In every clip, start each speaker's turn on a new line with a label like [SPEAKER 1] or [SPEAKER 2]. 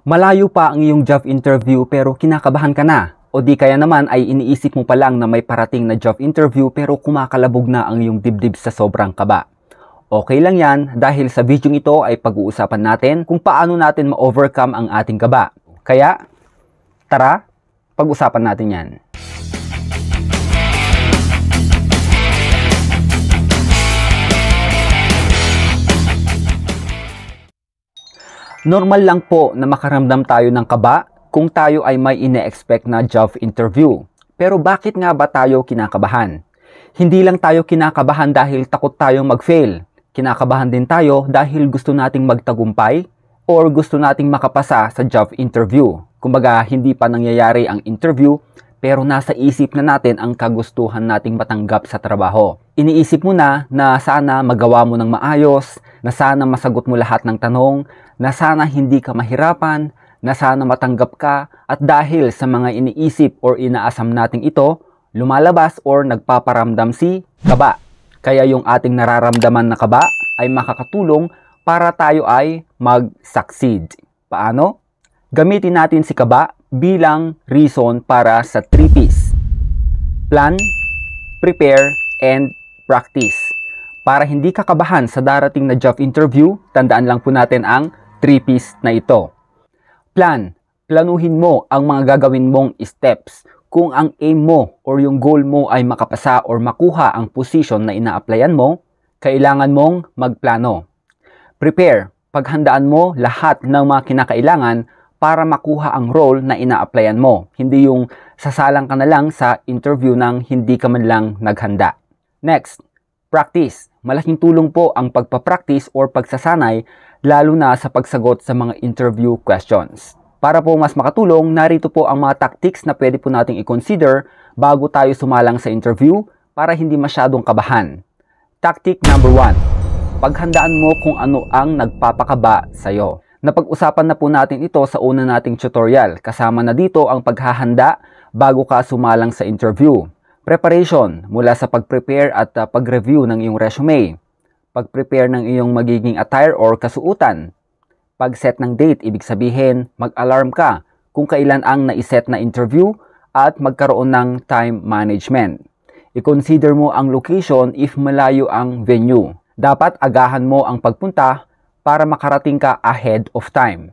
[SPEAKER 1] Malayo pa ang iyong job interview pero kinakabahan ka na. O di kaya naman ay iniisip mo pa lang na may parating na job interview pero kumakalabog na ang iyong dibdib sa sobrang kaba. Okay lang yan dahil sa video ito ay pag-uusapan natin kung paano natin ma-overcome ang ating kaba. Kaya, tara, pag-usapan natin yan. Normal lang po na makaramdam tayo ng kaba kung tayo ay may ine-expect na job interview. Pero bakit nga ba tayo kinakabahan? Hindi lang tayo kinakabahan dahil takot tayong mag-fail. Kinakabahan din tayo dahil gusto nating magtagumpay or gusto nating makapasa sa job interview. Kumbaga, hindi pa nangyayari ang interview pero nasa isip na natin ang kagustuhan nating matanggap sa trabaho. Iniisip mo na sana magawa mo ng maayos, na sana masagot mo lahat ng tanong, na sana hindi ka mahirapan, na sana matanggap ka, at dahil sa mga iniisip or inaasam nating ito, lumalabas or nagpaparamdam si kaba. Kaya yung ating nararamdaman na kaba ay makakatulong para tayo ay mag-succeed. Paano? Gamitin natin si kaba bilang reason para sa 3Ps. Plan, prepare, and practice. Para hindi ka kabahan sa darating na job interview, tandaan lang po natin ang 3Ps na ito. Plan. Planuhin mo ang mga gagawin mong steps. Kung ang aim mo or yung goal mo ay makapasa or makuha ang position na ina-applyan mo, kailangan mong magplano. Prepare. Paghandaan mo lahat ng mga kinakailangan para makuha ang role na ina-applyan mo. Hindi yung sasalang ka na lang sa interview nang hindi ka man lang naghanda. Next, practice. Malaking tulong po ang pagpapractice or pagsasanay lalo na sa pagsagot sa mga interview questions. Para po mas makatulong, narito po ang mga tactics na pwede po nating i-consider bago tayo sumalang sa interview para hindi masyadong kabahan. Tactic number 1. Paghandaan mo kung ano ang nagpapakaba sa'yo. Napag-usapan na po natin ito sa una nating tutorial. Kasama na dito ang paghahanda bago ka sumalang sa interview. Preparation mula sa pag-prepare at pag-review ng iyong resume. Pag-prepare ng iyong magiging attire or kasuutan. Pag-set ng date, ibig sabihin mag-alarm ka kung kailan ang naiset na interview at magkaroon ng time management. I-consider mo ang location if malayo ang venue. Dapat agahan mo ang pagpunta para makarating ka ahead of time.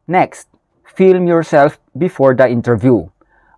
[SPEAKER 1] Next, film yourself before the interview.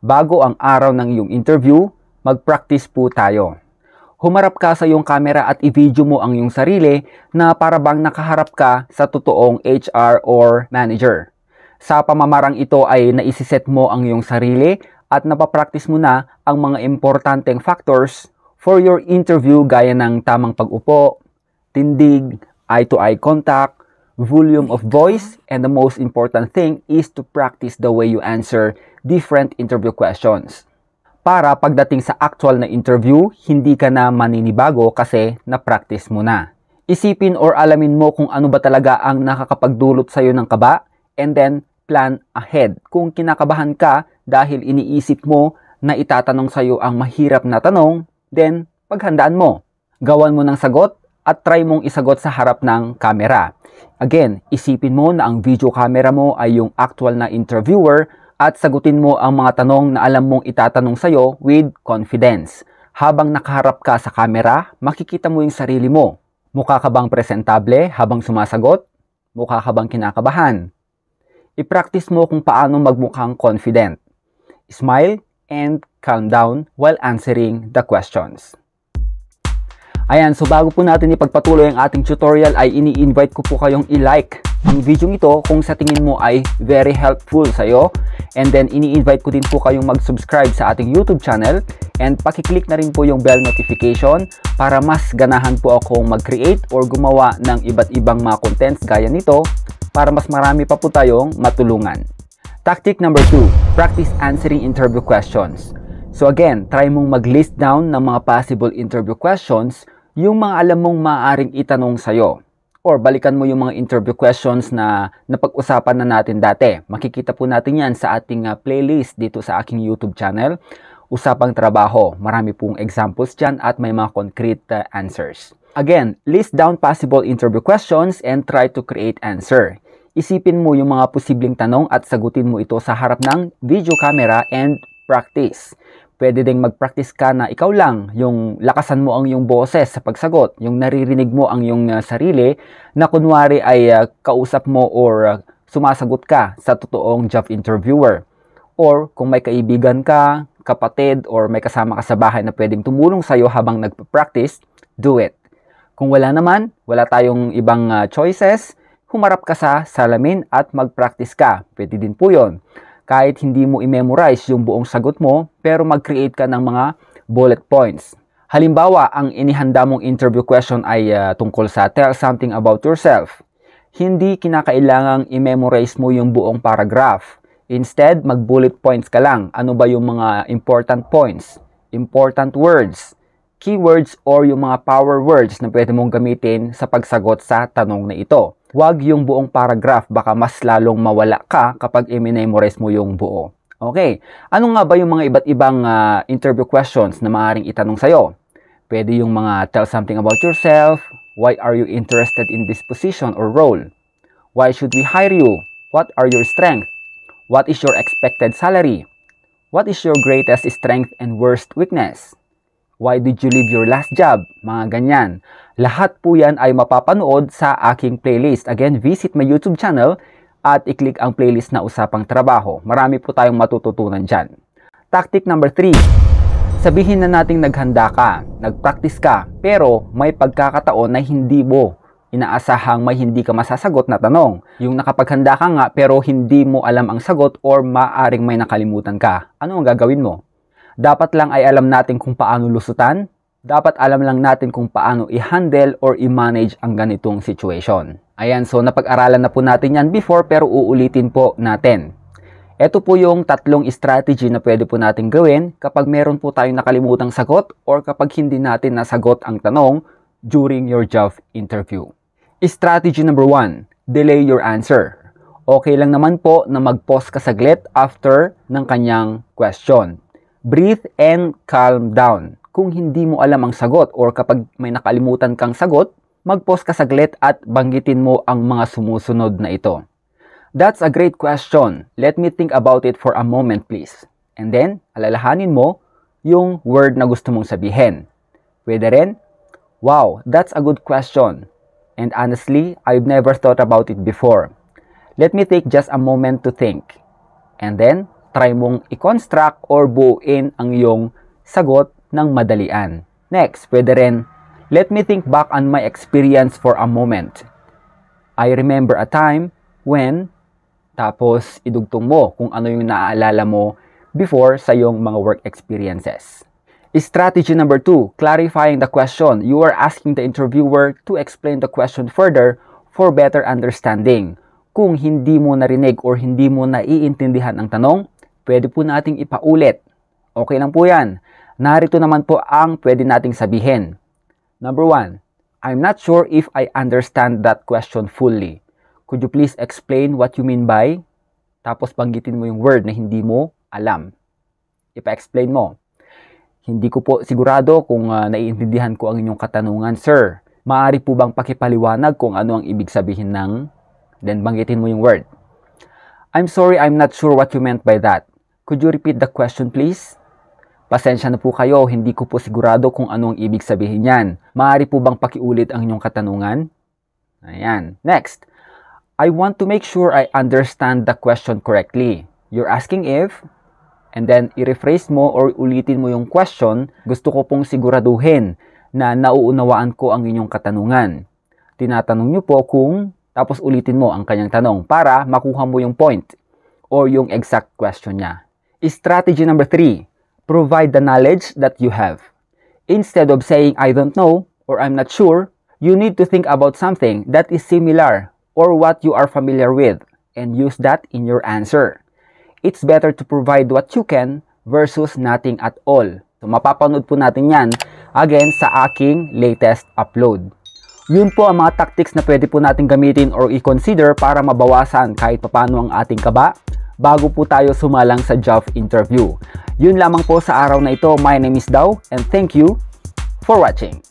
[SPEAKER 1] Bago ang araw ng iyong interview, mag-practice po tayo. Humarap ka sa iyong camera at i-video mo ang iyong sarili na para bang nakaharap ka sa totoong HR or manager. Sa pamamarang ito ay naisiset mo ang iyong sarili at napapractice mo na ang mga importanteng factors for your interview gaya ng tamang pag-upo, tindig, eye-to-eye contact, volume of voice, and the most important thing is to practice the way you answer different interview questions. Para pagdating sa actual na interview, hindi ka na maninibago kasi na-practice mo na. Isipin or alamin mo kung ano ba talaga ang nakakapagdulot sa'yo ng kaba and then plan ahead. Kung kinakabahan ka dahil iniisip mo na itatanong sa'yo ang mahirap na tanong, then paghandaan mo. Gawan mo ng sagot at try mong isagot sa harap ng camera. Again, isipin mo na ang video camera mo ay yung actual na interviewer at sagutin mo ang mga tanong na alam mong itatanong sa'yo with confidence. Habang nakaharap ka sa camera, makikita mo yung sarili mo. Mukha ka bang presentable habang sumasagot? Mukha ka bang kinakabahan? I-practice mo kung paano magmukhang confident. Smile and calm down while answering the questions. Ayan, so bago po natin ipagpatuloy ang ating tutorial ay ini-invite ko po kayong i-like ang video ito kung sa tingin mo ay very helpful sa'yo. And then ini-invite ko din po kayong mag-subscribe sa ating YouTube channel and pakiclick na rin po yung bell notification para mas ganahan po akong mag-create or gumawa ng iba't ibang mga contents gaya nito para mas marami pa po tayong matulungan. Tactic number 2, practice answering interview questions. So again, try mong mag-list down ng mga possible interview questions yung mga alam mong maaaring itanong sa'yo. Or balikan mo yung mga interview questions na napag-usapan na natin dati. Makikita po natin yan sa ating playlist dito sa aking YouTube channel, Usapang Trabaho. Marami pong examples dyan at may mga concrete answers. Again, list down possible interview questions and try to create answer. Isipin mo yung mga posibleng tanong at sagutin mo ito sa harap ng video camera and practice. Pwede ding mag-practice ka na ikaw lang, yung lakasan mo ang yung boses sa pagsagot, yung naririnig mo ang yung sarili na kunwari ay kausap mo or sumasagot ka sa totoong job interviewer. Or kung may kaibigan ka, kapatid, or may kasama ka sa bahay na pwedeng tumulong sa'yo habang nagpa-practice, do it. Kung wala naman, wala tayong ibang choices, humarap ka sa salamin at mag-practice ka. Pwede din po yun. Kahit hindi mo i-memorize yung buong sagot mo, pero mag-create ka ng mga bullet points. Halimbawa, ang inihanda mong interview question ay tungkol sa tell something about yourself. Hindi kinakailangang i-memorize mo yung buong paragraph. Instead, mag-bullet points ka lang. Ano ba yung mga important points, important words, keywords, or yung mga power words na pwede mong gamitin sa pagsagot sa tanong na ito. Huwag yung buong paragraph, baka mas lalong mawala ka kapag i-memorize mo yung buo. Okay, ano nga ba yung mga iba't ibang interview questions na maaaring itanong sa'yo? Pwede yung mga tell something about yourself, why are you interested in this position or role? Why should we hire you? What are your strengths? What is your expected salary? What is your greatest strength and worst weakness? Why did you leave your last job? Mga ganyan. Lahat po yan ay mapapanood sa aking playlist. Again, visit my YouTube channel at i-click ang playlist na Usapang Trabaho. Marami po tayong matututunan dyan. Tactic number 3. Sabihin na nating naghanda ka, nag-practice ka, pero may pagkakataon na hindi mo inaasahang may hindi ka masasagot na tanong. Yung nakapaghanda ka nga pero hindi mo alam ang sagot or maaring may nakalimutan ka. Ano ang gagawin mo? Dapat lang ay alam natin kung paano lusutan. Dapat alam lang natin kung paano i-handle or i-manage ang ganitong situation. Ayan, so napag-aralan na po natin yan before pero uulitin po natin. Ito po yung 3 strategy na pwede po natin gawin kapag meron po tayong nakalimutang sagot or kapag hindi natin nasagot ang tanong during your job interview. Strategy number 1, delay your answer. Okay lang naman po na mag-pause ka saglit after ng kanyang question. Breathe and calm down. Kung hindi mo alam ang sagot or kapag may nakalimutan kang sagot, mag-pause ka saglit at banggitin mo ang mga sumusunod na ito. That's a great question. Let me think about it for a moment, please. And then, alalahanin mo yung word na gusto mong sabihin. Pwede rin, wow, that's a good question. And honestly, I've never thought about it before. Let me take just a moment to think. And then, try mong i-construct or buuin ang iyong sagot ng madalian. Next, pwede rin, let me think back on my experience for a moment. I remember a time when, tapos idugtong mo kung ano yung naaalala mo before sa iyong mga work experiences. Strategy number 2, clarifying the question. You are asking the interviewer to explain the question further for better understanding. Kung hindi mo narinig or hindi mo naiintindihan ang tanong, pwede po nating ipaulit. Okay lang po yan. Narito naman po ang pwede nating sabihin. Number 1, I'm not sure if I understand that question fully. Could you please explain what you mean by? Tapos banggitin mo yung word na hindi mo alam. Ipa-explain mo. Hindi ko po sigurado kung naiintindihan ko ang inyong katanungan, sir. Maaari po bang pakipaliwanag kung ano ang ibig sabihin ng... Then banggitin mo yung word. I'm sorry, I'm not sure what you meant by that. Could you repeat the question, please? Pasensya na po kayo, hindi ko po sigurado kung ano ang ibig sabihin yan. Maaari po bang pakiulit ang inyong katanungan? Ayan. Next. I want to make sure I understand the question correctly. You're asking if, and then i-rephrase mo or ulitin mo yung question, gusto ko pong siguraduhin na nauunawaan ko ang inyong katanungan. Tinatanong nyo po kung, tapos ulitin mo ang kanyang tanong para makuha mo yung point or yung exact question niya. Strategy number 3, provide the knowledge that you have. Instead of saying, I don't know or I'm not sure, you need to think about something that is similar or what you are familiar with and use that in your answer. It's better to provide what you can versus nothing at all. So, mapapanood po natin yan again sa aking latest upload. Yun po ang mga tactics na pwede po natin gamitin or i-consider para mabawasan kahit papano ang ating kaba bago po tayo sumalang sa job interview. Yun lamang po sa araw na ito. My name is Dao and thank you for watching.